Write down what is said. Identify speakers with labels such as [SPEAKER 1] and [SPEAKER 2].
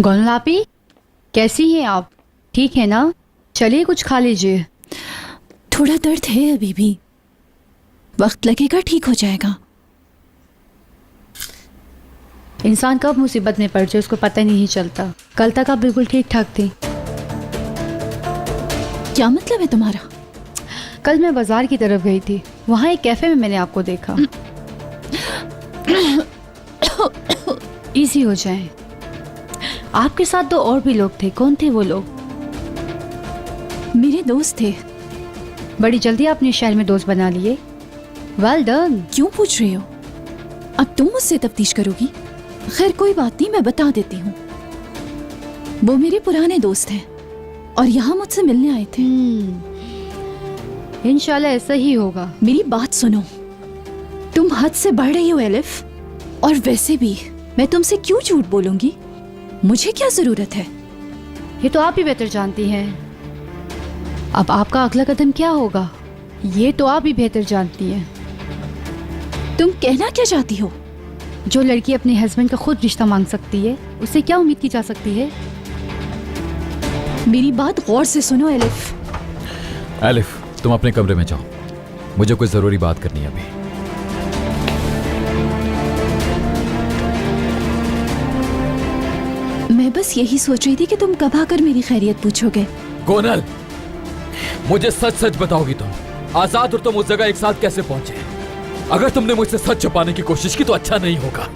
[SPEAKER 1] गोलनापी, कैसी हैं आप? ठीक है ना? चलिए कुछ खा लीजिए।
[SPEAKER 2] थोड़ा दर्द है अभी भी, वक्त लगेगा, ठीक हो जाएगा।
[SPEAKER 1] इंसान कब मुसीबत में पड़ जाए उसको पता नहीं चलता। कल तक आप बिल्कुल ठीक ठाक थी।
[SPEAKER 2] क्या मतलब है तुम्हारा?
[SPEAKER 1] कल मैं बाजार की तरफ गई थी, वहाँ एक कैफे में मैंने आपको देखा। इजी हो जाए। आपके साथ 2 और भी लोग थे। कौन थे वो लोग?
[SPEAKER 2] मेरे दोस्त थे।
[SPEAKER 1] बड़ी जल्दी आपने शहर में दोस्त बना लिए। Well done.
[SPEAKER 2] क्यों पूछ रही हो? अब तुम मुझसे तफ्तीश करोगी? खैर कोई बात नहीं, मैं बता देती हूँ। वो मेरे पुराने दोस्त हैं और यहाँ मुझसे मिलने आए थे।
[SPEAKER 1] इंशाल्लाह ऐसा ही होगा।
[SPEAKER 2] मेरी बात सुनो, तुम हद से बढ़ रही हो एलिफ। और वैसे भी मैं तुमसे क्यों झूठ बोलूंगी? मुझे क्या जरूरत है?
[SPEAKER 1] ये तो आप ही बेहतर जानती हैं। अब आपका अगला कदम क्या होगा ये तो आप ही बेहतर जानती हैं।
[SPEAKER 2] तुम कहना क्या चाहती हो?
[SPEAKER 1] जो लड़की अपने हस्बैंड का खुद रिश्ता मांग सकती है, उससे क्या उम्मीद की जा सकती है?
[SPEAKER 2] मेरी बात गौर से सुनो एलिफ।
[SPEAKER 3] एलिफ, तुम अपने कमरे में जाओ, मुझे कोई जरूरी बात करनी है अभी।
[SPEAKER 2] मैं बस यही सोच रही थी कि तुम कब आकर मेरी खैरियत पूछोगे।
[SPEAKER 3] कोनल, मुझे सच सच बताओगी तुम आजाद और तुम उस जगह एक साथ कैसे पहुंचे? अगर तुमने मुझसे सच छुपाने की कोशिश की तो अच्छा नहीं होगा।